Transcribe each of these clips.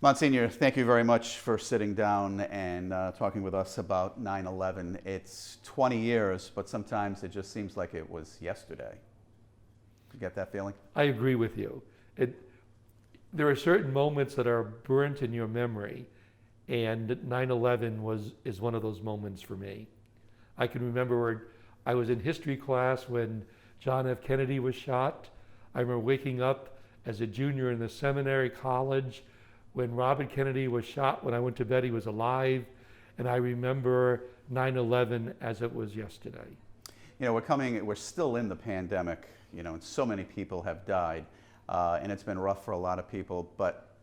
Monsignor, thank you very much for sitting down and talking with us about 9/11. It's 20 years, but sometimes it just seems like it was yesterday. You get that feeling? I agree with you. There are certain moments that are burnt in your memory, and 9/11 is one of those moments for me. I can remember where I was in history class when John F. Kennedy was shot. I remember waking up as a junior in the seminary college when Robert Kennedy was shot. When I went to bed, he was alive. And I remember 9/11 as it was yesterday. You know, we're still in the pandemic, and so many people have died. And it's been rough for a lot of people, but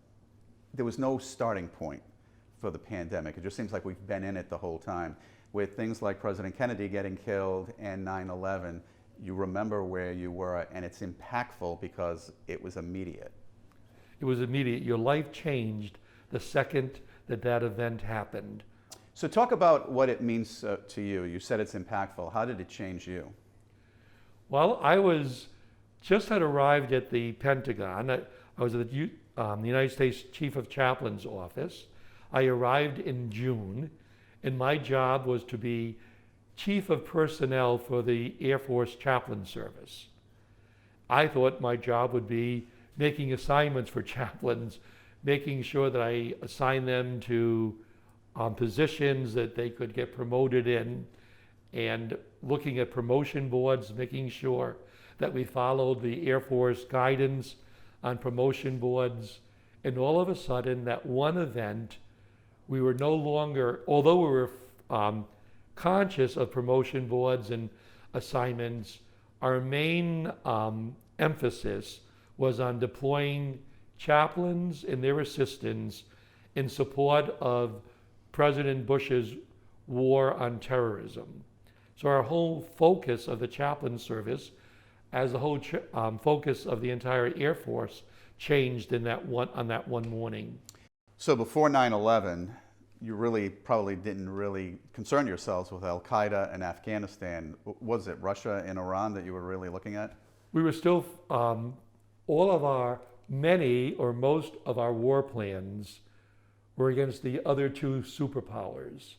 there was no starting point for the pandemic. It just seems like we've been in it the whole time. With things like President Kennedy getting killed and 9/11, you remember where you were, and it's impactful because it was immediate. It was immediate. Your life changed the second that event happened. So talk about what it means to you. You said it's impactful. How did it change you? Well, I had arrived at the Pentagon. I was at the United States Chief of Chaplain's office. I arrived in June, and my job was to be Chief of Personnel for the Air Force Chaplain Service. I thought my job would be making assignments for chaplains, making sure that I assigned them to positions that they could get promoted in, and looking at promotion boards, making sure that we followed the Air Force guidance on promotion boards. And all of a sudden, that one event, we were no longer, although we were conscious of promotion boards and assignments, our main emphasis was on deploying chaplains and their assistants in support of President Bush's war on terrorism. So our whole focus of the chaplain service, as the whole focus of the entire Air Force, changed on that one morning. So before 9/11, you really probably didn't really concern yourselves with Al Qaeda and Afghanistan. Was it Russia and Iran that you were really looking at? We were still, many or most of our war plans were against the other two superpowers,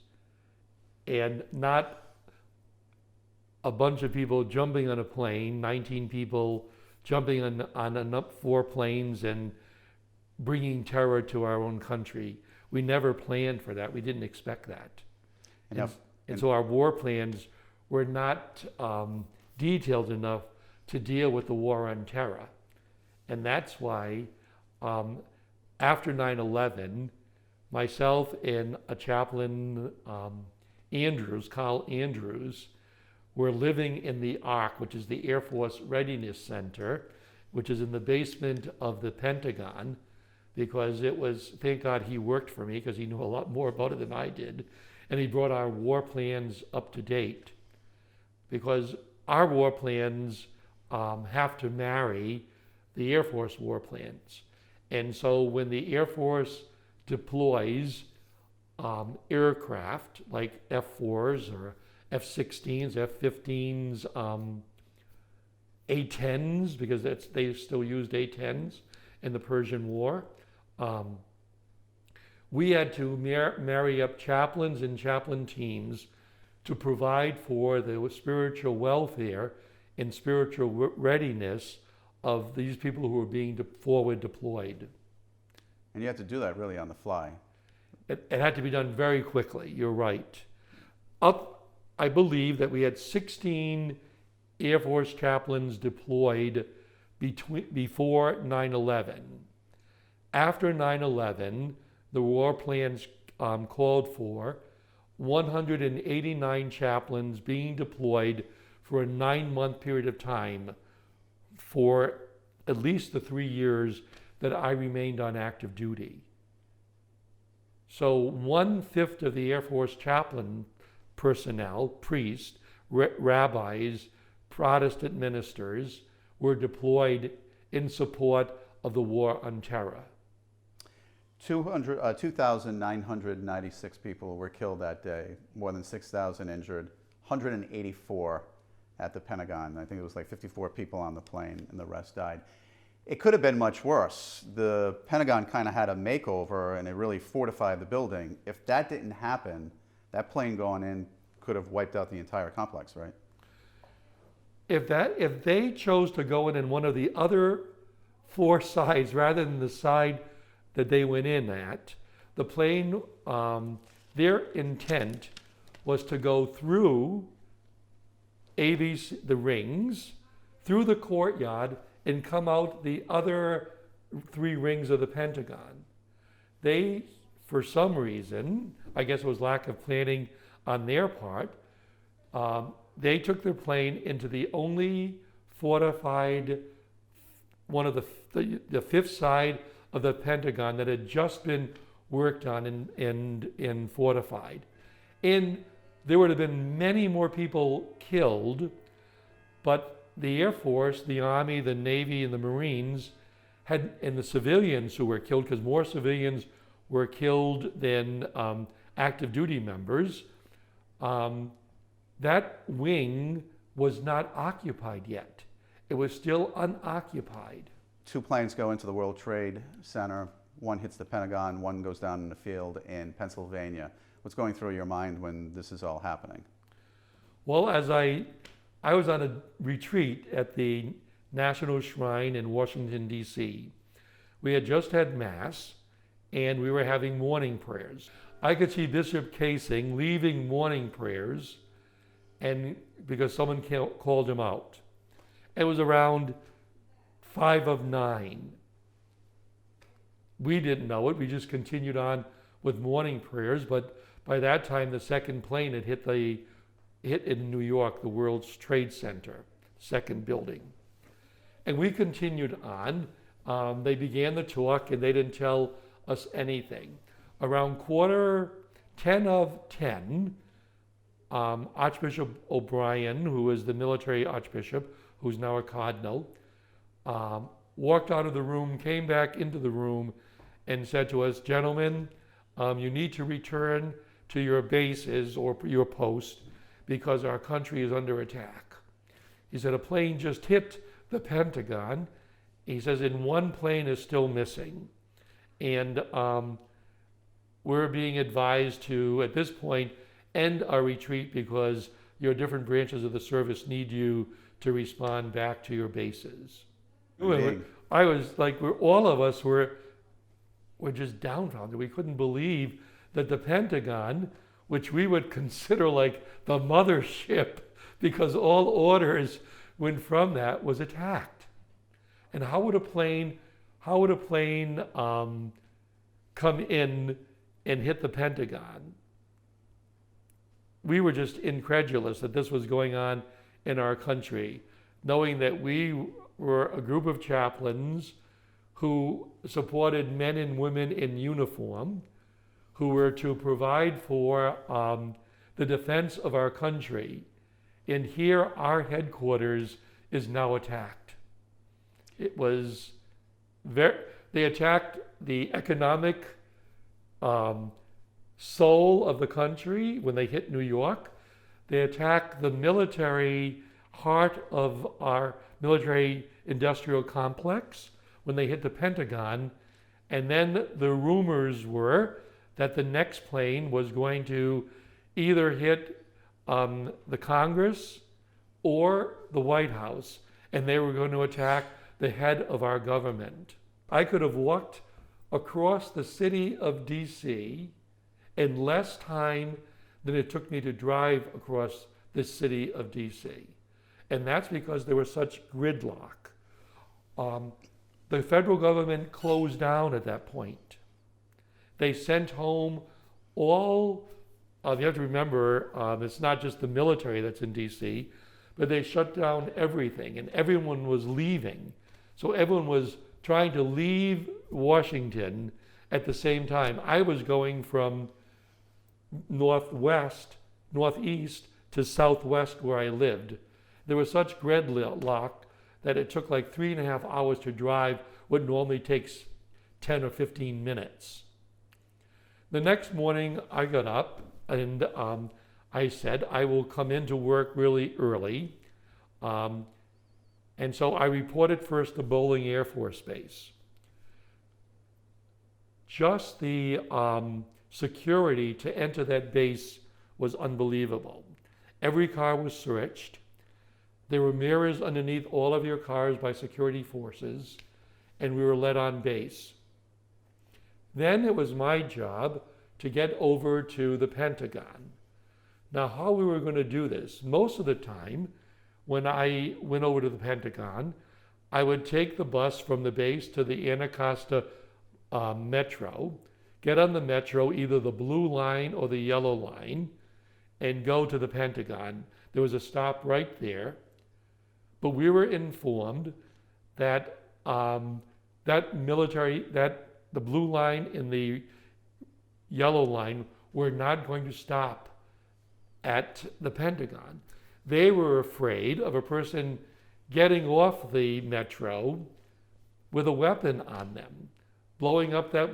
and not a bunch of people jumping on a plane, 19 people jumping on 4 planes and bringing terror to our own country. We never planned for that. We didn't expect that. And so our war plans were not detailed enough to deal with the war on terror. And that's why after 9/11, myself and a chaplain, Carl Andrews, were living in the ARC, which is the Air Force Readiness Center, which is in the basement of the Pentagon, because it was, thank God he worked for me because he knew a lot more about it than I did, and he brought our war plans up to date. Because our war plans have to marry the Air Force war plans. And so when the Air Force deploys aircraft like F-4s or F-16s, F-15s, A-10s, because they still used A-10s in the Persian War. We had to marry up chaplains and chaplain teams to provide for the spiritual welfare and spiritual readiness of these people who were being forward deployed. And you had to do that really on the fly. It had to be done very quickly, you're right. I believe that we had 16 Air Force chaplains deployed before 9/11. After 9/11, the war plans called for 189 chaplains being deployed for a 9-month period of time for at least the 3 years that I remained on active duty. So 1/5 of the Air Force chaplain personnel, priests, rabbis, Protestant ministers, were deployed in support of the war on terror. 2,996 people were killed that day, more than 6,000 injured, 184 at the Pentagon. I think it was like 54 people on the plane and the rest died. it could have been much worse. The Pentagon kind of had a makeover and it really fortified the building. If that didn't happen, that plane going in could have wiped out the entire complex, right? If they chose to go in one of the other four sides rather than the side that they went in at, the plane, their intent was to go through the rings, through the courtyard, and come out the other 3 rings of the Pentagon. They, for some reason, I guess it was lack of planning on their part, they took their plane into the only fortified, one of the fifth side of the Pentagon that had just been worked on and fortified. And there would have been many more people killed, but the Air Force, the Army, the Navy, and the Marines and the civilians who were killed, because more civilians were killed than active duty members, that wing was not occupied yet. It was still unoccupied. 2 planes go into the World Trade Center. One hits the Pentagon, one goes down in the field in Pennsylvania. What's going through your mind when this is all happening? Well, as I was on a retreat at the National Shrine in Washington, D.C. We had just had Mass, and we were having morning prayers. I could see Bishop Casing leaving morning prayers, and because someone called him out. It was around 5 of 9. We didn't know it. We just continued on with morning prayers, but by that time, the second plane had hit in New York, the World Trade Center, second building. And we continued on. They began the talk, and they didn't tell us anything. Around 10 of 10, Archbishop O'Brien, who was the military archbishop, who's now a cardinal, walked out of the room, came back into the room, and said to us, "Gentlemen, you need to return to your bases or your post because our country is under attack." He said, "A plane just hit the Pentagon." He says, "and one plane is still missing. And we're being advised to, at this point, end our retreat because your different branches of the service need you to respond back to your bases." I was like, all of us were just dumbfounded. We couldn't believe that the Pentagon, which we would consider like the mothership because all orders went from that, was attacked. And how would a plane come in and hit the Pentagon? We were just incredulous that this was going on in our country, knowing that we were a group of chaplains who supported men and women in uniform, who were to provide for the defense of our country. And here our headquarters is now attacked. It was they attacked the economic soul of the country when they hit New York. They attacked the military heart of our military industrial complex when they hit the Pentagon. And then the rumors were that the next plane was going to either hit the Congress or the White House, and they were going to attack the head of our government. I could have walked across the city of D.C. in less time than it took me to drive across the city of D.C. And that's because there was such gridlock. The federal government closed down at that point. They sent home all, you have to remember, it's not just the military that's in D.C., but they shut down everything, and everyone was leaving. So everyone was trying to leave Washington at the same time. I was going from northeast to southwest where I lived. There was such gridlock that it took like 3.5 hours to drive what normally takes 10 or 15 minutes. The next morning I got up and I said I will come into work really early. And so I reported first to Bowling Air Force Base. Just the security to enter that base was unbelievable. Every car was searched. There were mirrors underneath all of your cars by security forces, and we were let on base. Then it was my job to get over to the Pentagon. Now, how we were going to do this, most of the time, when I went over to the Pentagon, I would take the bus from the base to the Anacostia Metro, get on the Metro, either the blue line or the yellow line, and go to the Pentagon. There was a stop right there, but we were informed that the blue line and the yellow line were not going to stop at the Pentagon. They were afraid of a person getting off the Metro with a weapon on them, blowing up that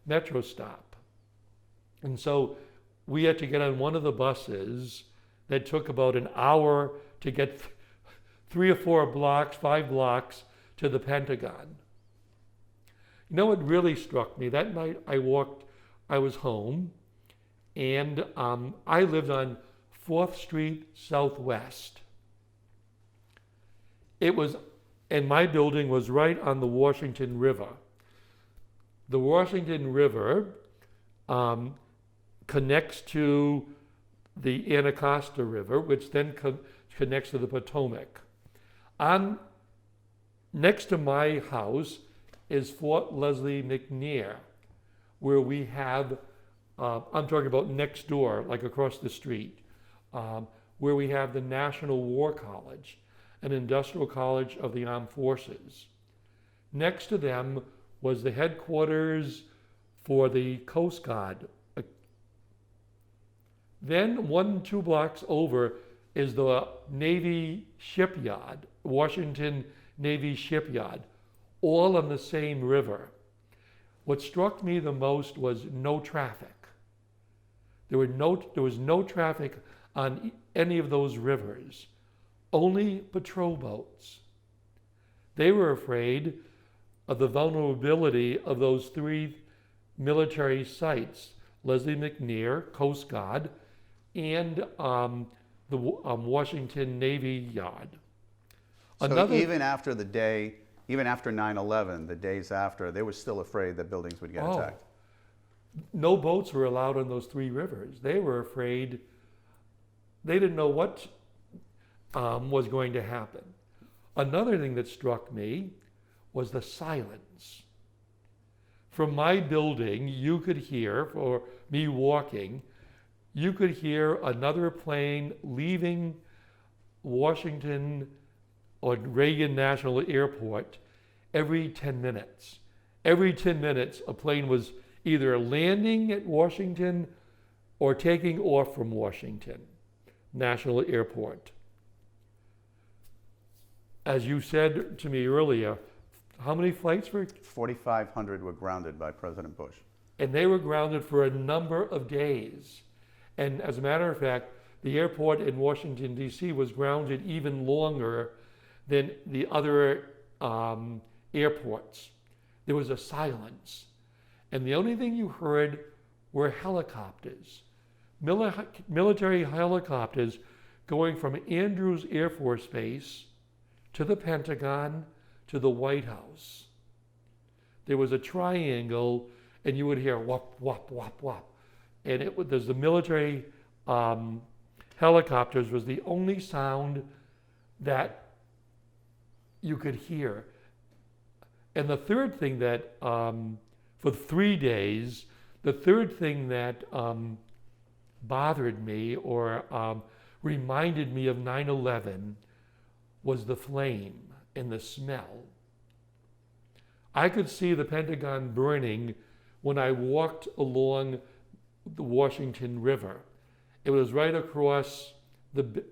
Metro stop. And so we had to get on one of the buses that took about an hour to get 3 or 4 blocks, 5 blocks to the Pentagon. You know what really struck me? That night I was home, and I lived on 4th Street Southwest. And my building was right on the Washington River. The Washington River connects to the Anacostia River, which then connects to the Potomac. Next to my house is Fort Leslie McNair, where we have, I'm talking about next door, like across the street, where we have the National War College, an industrial college of the armed forces. Next to them was the headquarters for the Coast Guard. Then 1-2 blocks over is the Navy shipyard, Washington Navy shipyard, all on the same river. What struck me the most was no traffic. There was no traffic on any of those rivers, only patrol boats. They were afraid of the vulnerability of those 3 military sites, Leslie McNair, Coast Guard, and the Washington Navy Yard. So even after 9/11, the days after, they were still afraid that buildings would get attacked. No boats were allowed on those 3 rivers. They were afraid. They didn't know what was going to happen. Another thing that struck me was the silence. From my building, you could hear, for me walking, you could hear another plane leaving Washington or Reagan National Airport every 10 minutes. Every 10 minutes, a plane was either landing at Washington or taking off from Washington National Airport. As you said to me earlier, how many flights were? 4,500 were grounded by President Bush. And they were grounded for a number of days. And as a matter of fact, the airport in Washington, D.C. was grounded even longer than the other airports. There was a silence. And the only thing you heard were helicopters, military helicopters going from Andrews Air Force Base to the Pentagon to the White House. There was a triangle, and you would hear whop, whop, whop, whop. And there's the military helicopters was the only sound that you could hear. And the third thing that, for 3 days, the third thing that bothered me or reminded me of 9/11 was the flame and the smell. I could see the Pentagon burning when I walked along the Washington River. It was right across the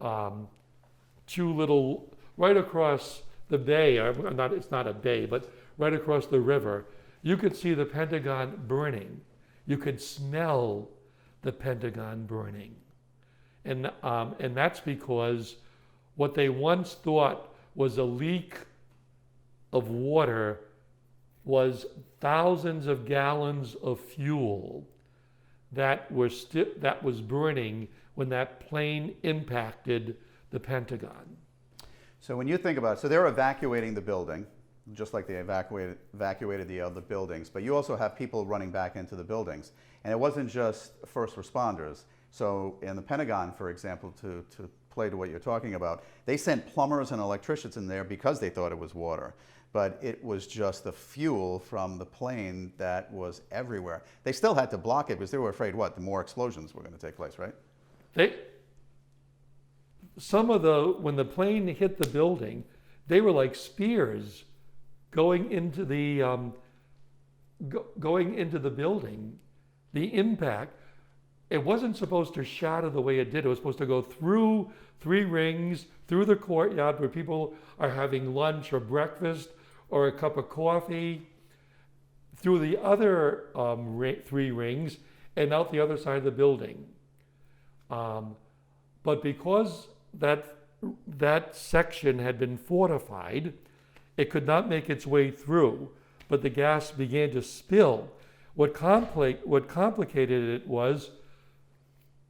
right across the bay. It's not a bay, but right across the river. You could see the Pentagon burning. You could smell the Pentagon burning, and that's because what they once thought was a leak of water, was thousands of gallons of fuel that was burning when that plane impacted the Pentagon. So when you think about it, so they're evacuating the building, just like they evacuated the other buildings, but you also have people running back into the buildings. And it wasn't just first responders. So in the Pentagon, for example, to play to what you're talking about, they sent plumbers and electricians in there because they thought it was water. But it was just the fuel from the plane that was everywhere. They still had to block it because they were afraid, what, the more explosions were going to take place, right? When the plane hit the building, they were like spears going into the building. The impact, it wasn't supposed to shatter the way it did. It was supposed to go through 3 rings, through the courtyard where people are having lunch or breakfast or a cup of coffee, through the other 3 rings, and out the other side of the building. But because that section had been fortified, it could not make its way through, but the gas began to spill. What complicated it was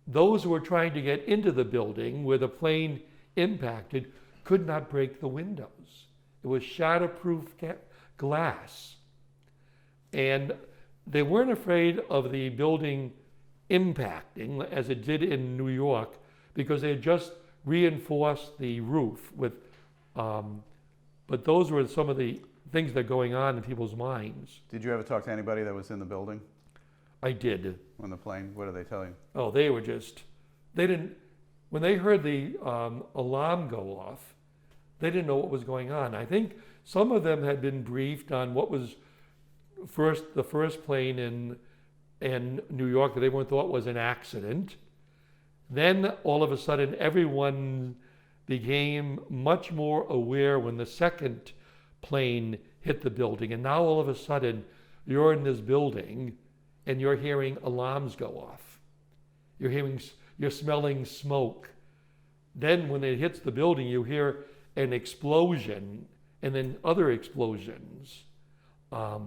those who were trying to get into the building where the plane impacted could not break the windows. It was shatterproof glass. And they weren't afraid of the building impacting as it did in New York because they had just reinforced the roof with, but those were some of the things that are going on in people's minds. Did you ever talk to anybody that was in the building I did. on the plane? What did they tell you? Oh, they didn't, when they heard the alarm go off, they didn't know what was going on. I think some of them had been briefed on what was the first plane in New York that everyone thought was an accident. Then all of a sudden, everyone became much more aware when the second plane hit the building. And now all of a sudden, you're in this building and you're hearing alarms go off. You're smelling smoke. Then when it hits the building, you hear an explosion and then other explosions. I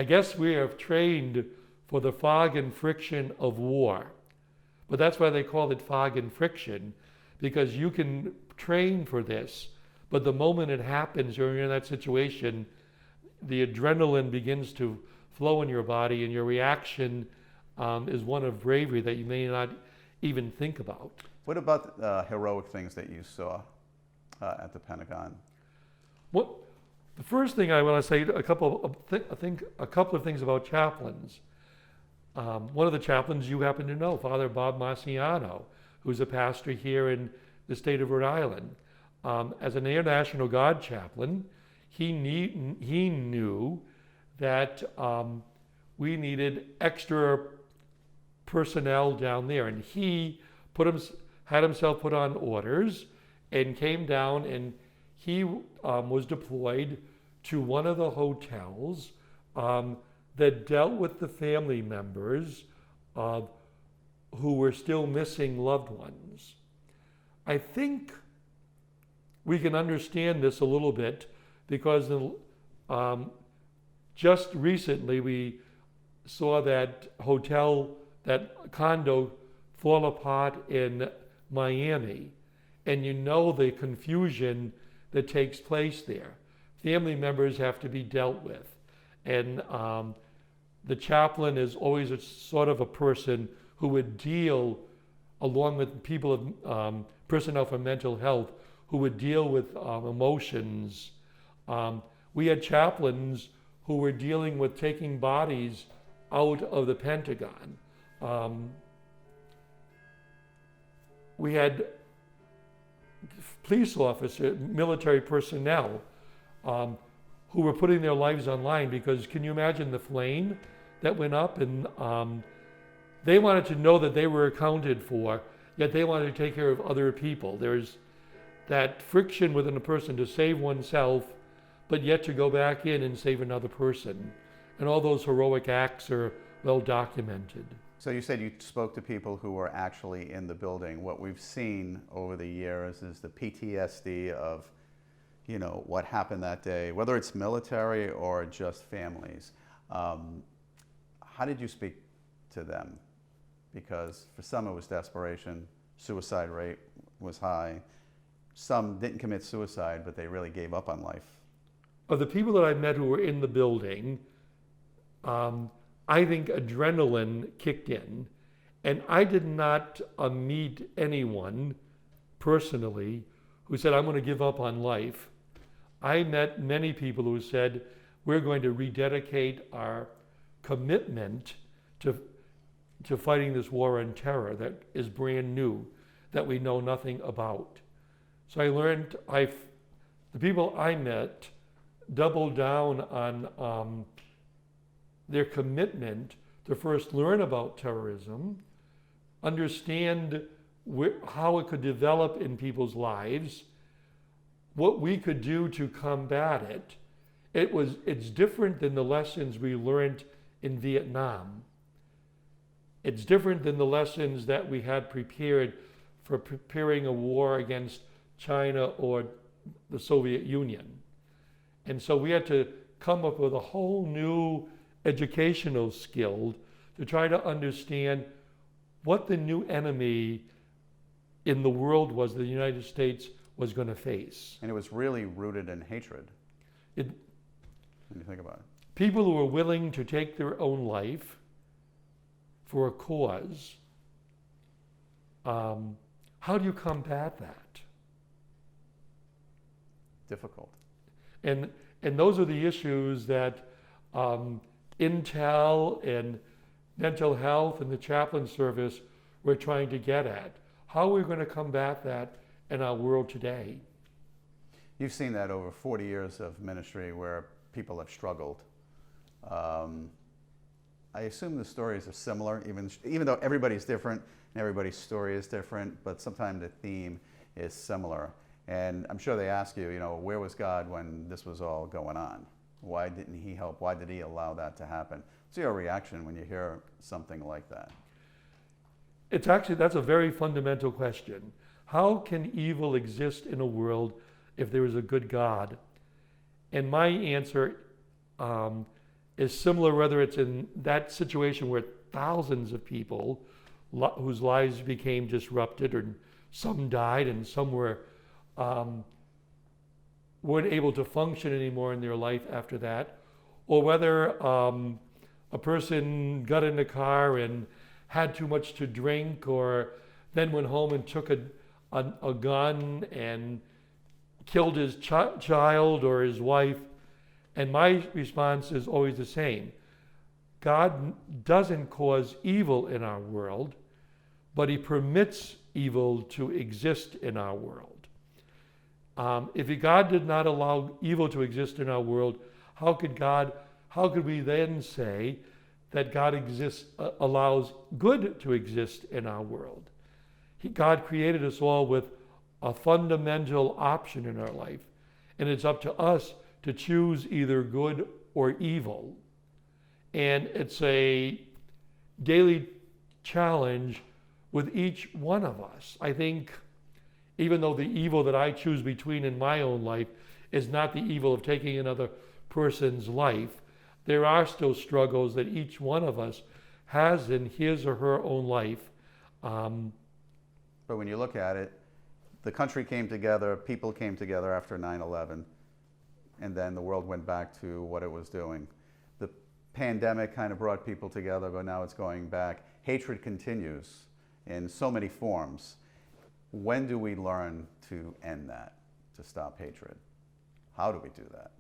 guess we have trained for the fog and friction of war. But that's why they call it fog and friction, because you can train for this, but the moment it happens, you're in that situation, the adrenaline begins to flow in your body, and your reaction is one of bravery that you may not even think about. What about heroic things that you saw at the Pentagon? The first thing I want to say, a couple of things about chaplains. One of the chaplains you happen to know, Father Bob Marciano, who's a pastor here in the state of Rhode Island. As an International Guard chaplain, he knew that we needed extra personnel down there, and he had himself put on orders and came down, and he was deployed to one of the hotels that dealt with the family members who were still missing loved ones. I think we can understand this a little bit because just recently we saw that that condo fall apart in Miami, and you know the confusion that takes place there. Family members have to be dealt with, and the chaplain is always a sort of a person who would deal, along with people of personnel for mental health, who would deal with emotions. We had chaplains who were dealing with taking bodies out of the Pentagon. We had police officers, military personnel, who were putting their lives on line because can you imagine the flame that went up? And they wanted to know that they were accounted for, yet they wanted to take care of other people. There's that friction within a person to save oneself, but yet to go back in and save another person. And all those heroic acts are well documented. So you said you spoke to people who were actually in the building. What we've seen over the years is the PTSD of, you know, what happened that day, whether it's military or just families. How did you speak to them? Because for some it was desperation, suicide rate was high. Some didn't commit suicide, but they really gave up on life. Of the people that I met who were in the building, I think adrenaline kicked in, and I did not meet anyone personally who said, I'm going to give up on life. I met many people who said, we're going to rededicate our commitment to fighting this war on terror that is brand new, that we know nothing about. So I learned, the people I met doubled down on their commitment to first learn about terrorism, understand how it could develop in people's lives, what we could do to combat it. It's different than the lessons we learned in Vietnam. It's different than the lessons that we had prepared for preparing a war against China or the Soviet Union. And so we had to come up with a whole new educational skill to try to understand what the new enemy in the world was the United States was going to face. And it was really rooted in hatred, when you think about it. People who were willing to take their own life for a cause. How do you combat that? Difficult. And those are the issues that Intel and mental health and the chaplain service were trying to get at. How are we going to combat that in our world today? You've seen that over 40 years of ministry where people have struggled. I assume the stories are similar, even though everybody's different and everybody's story is different, but sometimes the theme is similar. And I'm sure they ask you, where was God when this was all going on? Why didn't he help? Why did he allow that to happen? What's your reaction when you hear something like that? That's a very fundamental question. How can evil exist in a world if there is a good God? And my answer is similar, whether it's in that situation where thousands of people whose lives became disrupted, or some died and some weren't able to function anymore in their life after that, or whether a person got in a car and had too much to drink, or then went home and took a gun and killed his child or his wife. And my response is always the same. God doesn't cause evil in our world, but he permits evil to exist in our world. If God did not allow evil to exist in our world, how could we then say that God allows good to exist in our world? God created us all with a fundamental option in our life, and it's up to us to choose either good or evil. And it's a daily challenge with each one of us. I think even though the evil that I choose between in my own life is not the evil of taking another person's life, there are still struggles that each one of us has in his or her own life. But when you look at it, the country came together, people came together after 9/11, and then the world went back to what it was doing. The pandemic kind of brought people together, but now it's going back. Hatred continues in so many forms. When do we learn to end that, to stop hatred? How do we do that?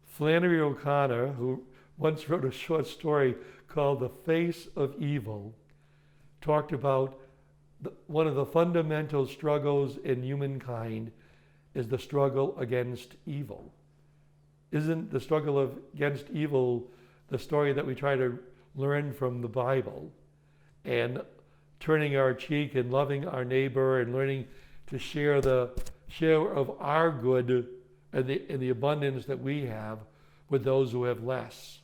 Flannery O'Connor, who once wrote a short story called The Face of Evil, talked about one of the fundamental struggles in humankind is the struggle against evil. Isn't the struggle against evil the story that we try to learn from the Bible? And turning our cheek and loving our neighbor and learning to share of our good and the abundance that we have with those who have less.